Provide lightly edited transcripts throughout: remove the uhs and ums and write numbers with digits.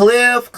Cliff.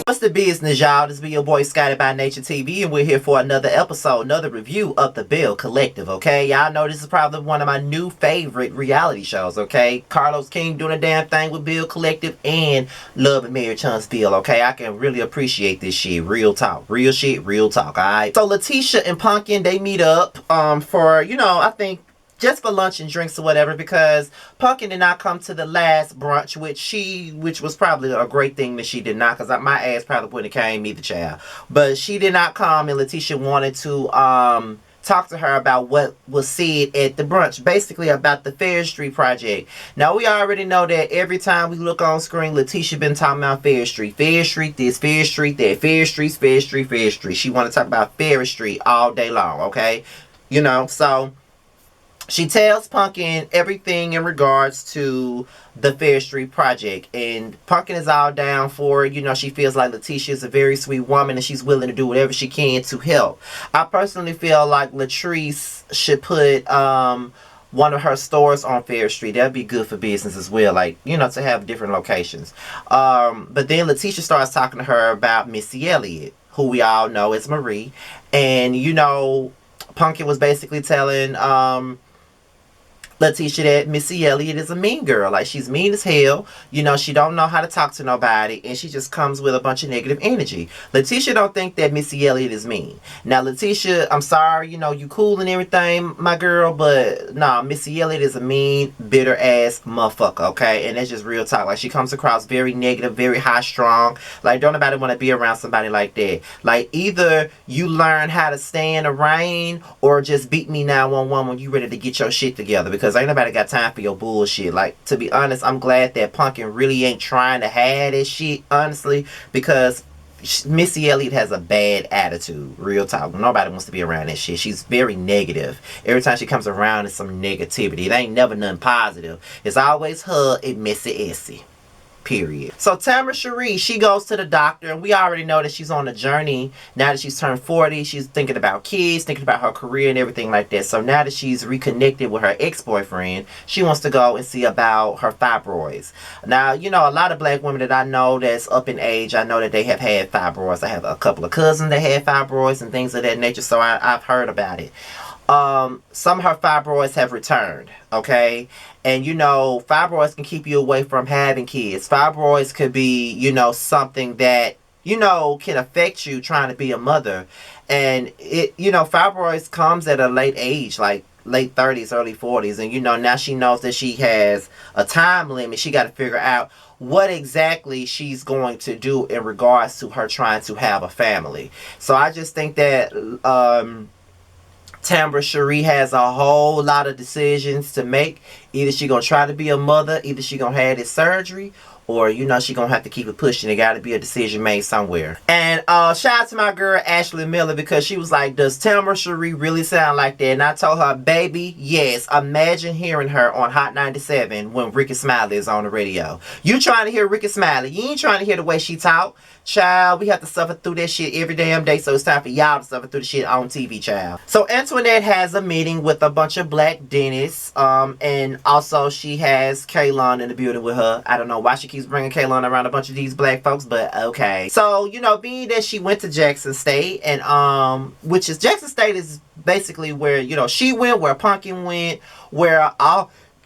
What's the business, y'all? This be your boy Scotty by Nature TV, and we're here for another episode, another review of the Belle Collective, okay? Y'all know this is probably one of my new favorite reality shows, okay? Carlos King doing a damn thing with Belle Collective and Love and Marriage Huntsville, okay? I can really appreciate this shit. Real talk. Real shit, real talk, alright? So Letitia and Pumpkin, they meet up for, I think, just for lunch and drinks or whatever, because Pumpkin did not come to the last brunch, which was probably a great thing that she did not, because my ass probably wouldn't have came either, child. But she did not come, and Letitia wanted to talk to her about what was said at the brunch, basically about the Fair Street project. Now, we already know that every time we look on screen, Letitia been talking about Fair Street this, Fair Street that, Fair Street. She want to talk about Fair Street all day long, okay? So she tells Pumpkin everything in regards to the Fair Street project, and Pumpkin is all down for it. She feels like Letitia is a very sweet woman and she's willing to do whatever she can to help. I personally feel like Latrice should put one of her stores on Fair Street. That'd be good for business as well, like, to have different locations. But then Letitia starts talking to her about Missy Elliott, who we all know is Marie, and Pumpkin was basically telling Letitia that Missy Elliott is a mean girl. Like, she's mean as hell. She don't know how to talk to nobody, and she just comes with a bunch of negative energy. Letitia don't think that Missy Elliott is mean. Now, Letitia, I'm sorry, you cool and everything, my girl, but nah, Missy Elliott is a mean, bitter ass motherfucker, okay? And that's just real talk. Like, she comes across very negative, very high strong. Like, don't nobody want to be around somebody like that. Like, either you learn how to stay in the rain, or just beat me 911 when you ready to get your shit together, because ain't nobody got time for your bullshit. Like, to be honest, I'm glad that Pumpkin really ain't trying to have this shit, honestly, because Missy Elliott has a bad attitude. Real talk. Nobody wants to be around that shit. She's very negative. Every time she comes around, it's some negativity. It ain't never nothing positive. It's always her and Missy Essie. Period. So Tamara Cherie, she goes to the doctor, and we already know that she's on a journey. Now that she's turned 40, she's thinking about kids, thinking about her career and everything like that. So now that she's reconnected with her ex-boyfriend, she wants to go and see about her fibroids. Now, a lot of black women that I know that's up in age, I know that they have had fibroids. I have a couple of cousins that had fibroids and things of that nature, so I've heard about it. Some of her fibroids have returned, okay? And fibroids can keep you away from having kids. Fibroids could be, something that, can affect you trying to be a mother. And fibroids comes at a late age, like late 30s, early 40s. And, now she knows that she has a time limit. She got to figure out what exactly she's going to do in regards to her trying to have a family. So I just think that, Tamara Cherie has a whole lot of decisions to make. Either she gonna try to be a mother, either she gonna have this surgery, or she gonna have to keep it pushing. There gotta be a decision made somewhere. And shout out to my girl Ashley Miller, because she was like, does Tamara Cherie really sound like that? And I told her, baby, yes. Imagine hearing her on Hot 97 when Ricky Smiley is on the radio. You trying to hear Ricky Smiley, you ain't trying to hear the way she talk. Child, we have to suffer through that shit every damn day, so it's time for y'all to suffer through the shit on TV, child. So Antoinette has a meeting with a bunch of black dentists, and also she has Kaylon in the building with her. I don't know why she keeps bringing Kaylon around a bunch of these black folks, but okay. So, being that she went to Jackson State, and Jackson State is basically where, she went, where Pumpkin went, where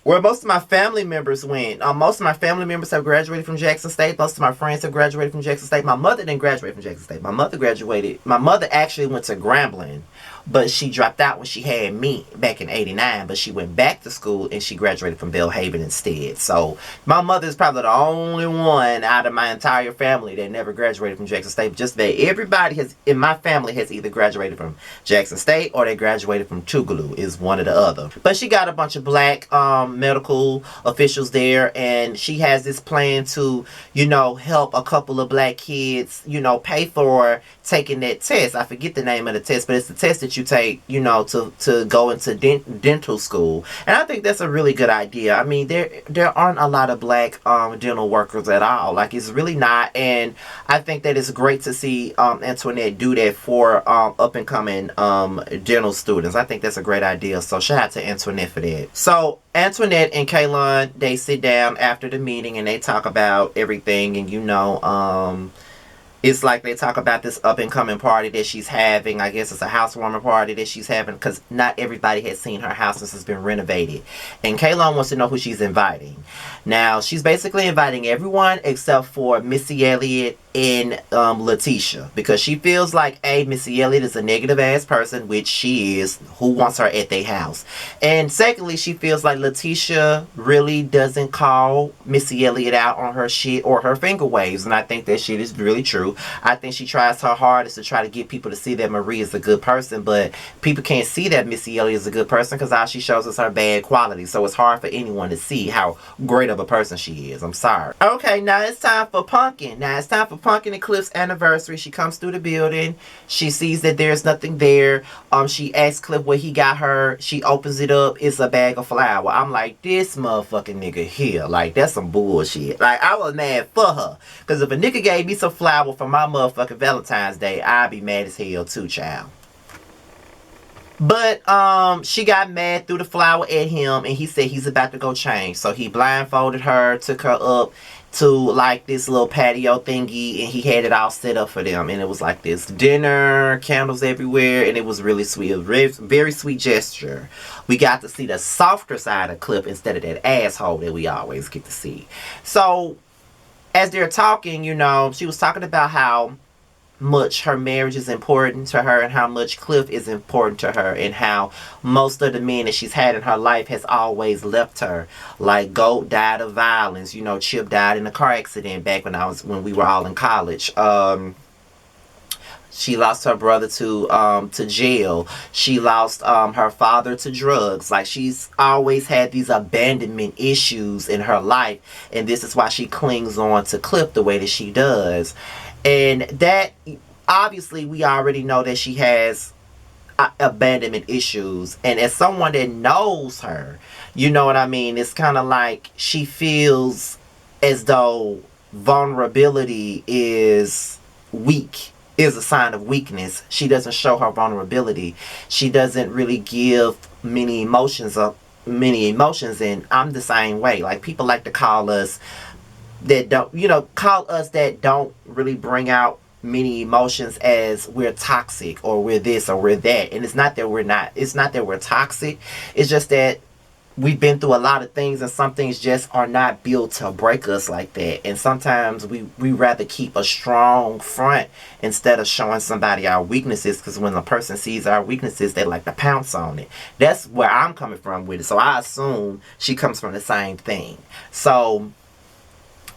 most of my family members went. Most of my family members have graduated from Jackson State. Most of my friends have graduated from Jackson State. My mother didn't graduate from Jackson State. My mother actually went to Grambling, but she dropped out when she had me back in '89. But she went back to school and she graduated from Belle Haven instead. So my mother is probably the only one out of my entire family that never graduated from Jackson State. Just that everybody in my family has either graduated from Jackson State or they graduated from Tougaloo. Is one or the other. But she got a bunch of black medical officials there, and she has this plan to, help a couple of black kids, pay for taking that test. I forget the name of the test, but it's the test that you take, to go into dental school. And I think that's a really good idea. I mean, there aren't a lot of black dental workers at all. Like, it's really not. And I think that it's great to see Antoinette do that for up and coming dental students. I think that's a great idea. So shout out to Antoinette for that. So Antoinette and Kaylon, they sit down after the meeting and they talk about everything. And it's like they talk about this up and coming party that she's having. I guess it's a housewarming party that she's having because not everybody has seen her house since it's been renovated. And Kaylon wants to know who she's inviting. Now, she's basically inviting everyone except for Missy Elliott and Letitia, because she feels like Missy Elliott is a negative ass person, which she is, who wants her at their house. And secondly, she feels like Letitia really doesn't call Missy Elliott out on her shit or her finger waves, and I think that shit is really true. I think she tries her hardest to try to get people to see that Marie is a good person, but people can't see that Missy Elliott is a good person because all she shows is her bad qualities. So it's hard for anyone to see how great of a person she is. I'm sorry. Okay, now it's time for Pumpkin. Now it's time for Pumpkin and Cliff's anniversary. She comes through the building. She sees that there's nothing there. She asks Cliff what he got her. She opens it up. It's a bag of flour. I'm like, this motherfucking nigga here. Like, that's some bullshit. Like, I was mad for her. Because if a nigga gave me some flour for my motherfucking Valentine's Day, I'd be mad as hell too, child. But she got mad, threw the flour at him, and he said he's about to go change. So he blindfolded her, took her up to like this little patio thingy, and he had it all set up for them. And it was like this dinner, candles everywhere, and it was really sweet. It was very, very sweet gesture. We got to see the softer side of Cliff instead of that asshole that we always get to see. So as they're talking, she was talking about how much her marriage is important to her and how much Cliff is important to her, and how most of the men that she's had in her life has always left her. Like Goat died of violence, Chip died in a car accident back when we were all in college. She lost her brother to jail. She lost her father to drugs. Like, she's always had these abandonment issues in her life, and this is why she clings on to Cliff the way that she does. And that, obviously, we already know that she has abandonment issues. And as someone that knows her, you know what I mean? It's kind of like she feels as though vulnerability is weak, is a sign of weakness. She doesn't show her vulnerability. She doesn't really give many emotions, and I'm the same way. Like, people like to call us that don't really bring out many emotions as we're toxic or we're this or we're that. And it's not that we're toxic. It's just that we've been through a lot of things, and some things just are not built to break us like that. And sometimes we rather keep a strong front instead of showing somebody our weaknesses, because when a person sees our weaknesses, they like to pounce on it. That's where I'm coming from with it. So I assume she comes from the same thing. So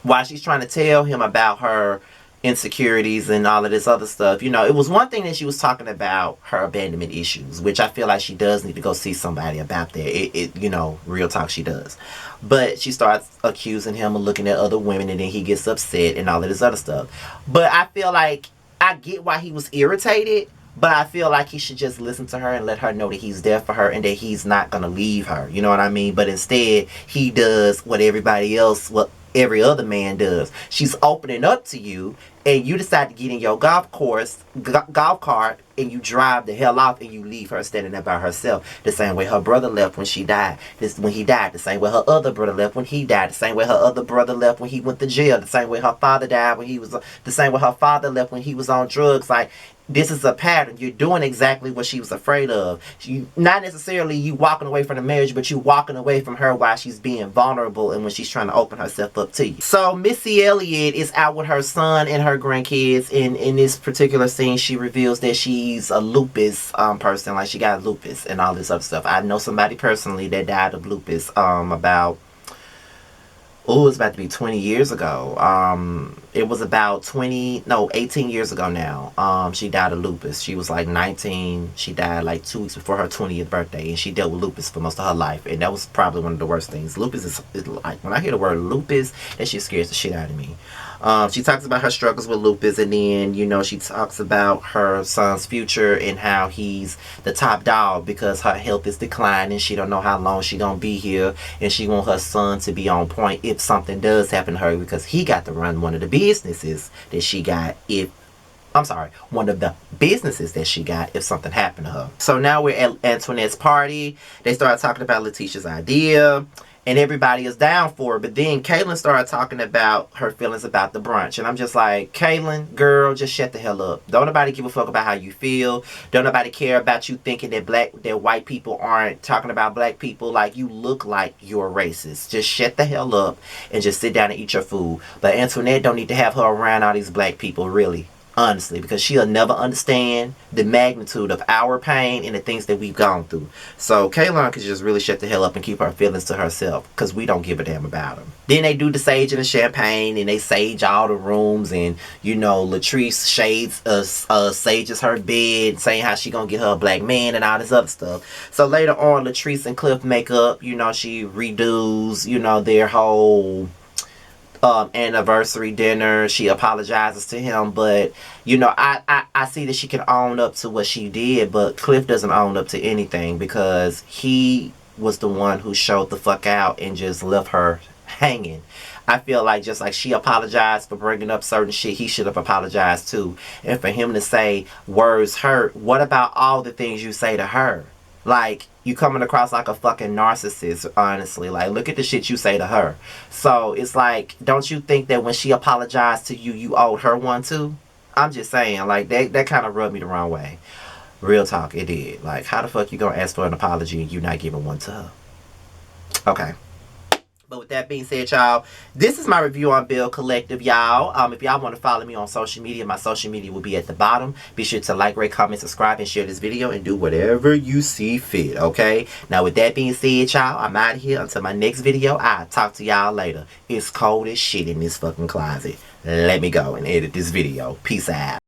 while she's trying to tell him about her insecurities and all of this other stuff, it was one thing that she was talking about her abandonment issues, which I feel like she does need to go see somebody about that. Real talk, she does. But she starts accusing him of looking at other women, and then he gets upset and all of this other stuff. But I feel like I get why he was irritated, but I feel like he should just listen to her and let her know that he's there for her and that he's not going to leave her. You know what I mean? But instead, he does what every other man does. She's opening up to you, and you decide to get in your golf cart, and you drive the hell off, and you leave her standing there by herself. The same way her brother left when he died. The same way her other brother left when he died. The same way her other brother left when he went to jail. The same way her father died the same way her father left when he was on drugs. Like, this is a pattern. You're doing exactly what she was afraid of. Not necessarily you walking away from the marriage, but you walking away from her while she's being vulnerable and when she's trying to open herself up to you. So Missy Elliott is out with her son and her grandkids. In this particular scene, she reveals that she's a lupus person. Like, she got lupus and all this other stuff. I know somebody personally that died of lupus it's about to be 20 years ago. It was about 18 years ago now. She died of lupus. She was like 19. She died like 2 weeks before her 20th birthday, and she dealt with lupus for most of her life. And that was probably one of the worst things. Lupus is like, when I hear the word lupus, that shit scares the shit out of me. She talks about her struggles with lupus, and then, you know, she talks about her son's future and how he's the top dog because her health is declining. She don't know how long she gonna be here, and she want her son to be on point if something does happen to her, because he got to run one of the businesses that she got if one of the businesses that she got if something happened to her. So now we're at Antoinette's party. They started talking about Letitia's idea, and everybody is down for it. But then Caitlyn started talking about her feelings about the brunch. And I'm just like, Caitlyn, girl, just shut the hell up. Don't nobody give a fuck about how you feel. Don't nobody care about you thinking that white people aren't talking about black people. Like, you look like you're racist. Just shut the hell up and just sit down and eat your food. But Antoinette don't need to have her around all these black people, really. Honestly, because she'll never understand the magnitude of our pain and the things that we've gone through. So Kaylon could just really shut the hell up and keep her feelings to herself, because we don't give a damn about them. Then they do the sage and the champagne, and they sage all the rooms, and, you know, Latrice sages her bed, saying how she gonna get her a black man and all this other stuff. So later on, Latrice and Cliff make up. You know, she redoes, you know, their whole anniversary dinner. She apologizes to him, but, you know, I see that she can own up to what she did, but Cliff doesn't own up to anything, because he was the one who showed the fuck out and just left her hanging. I feel like just like she apologized for bringing up certain shit, he should have apologized too. And for him to say words hurt, what about all the things you say to her? Like, you coming across like a fucking narcissist, honestly. Like, look at the shit you say to her. So, it's like, don't you think that when she apologized to you, you owed her one too? I'm just saying, like, that kind of rubbed me the wrong way. Real talk, it did. Like, how the fuck you gonna ask for an apology and you not giving one to her? Okay. But with that being said, y'all, this is my review on Belle Collective, y'all. If y'all want to follow me on social media, my social media will be at the bottom. Be sure to like, rate, comment, subscribe, and share this video, and do whatever you see fit, okay? Now, with that being said, y'all, I'm out of here. Until my next video, I'll talk to y'all later. It's cold as shit in this fucking closet. Let me go and edit this video. Peace out.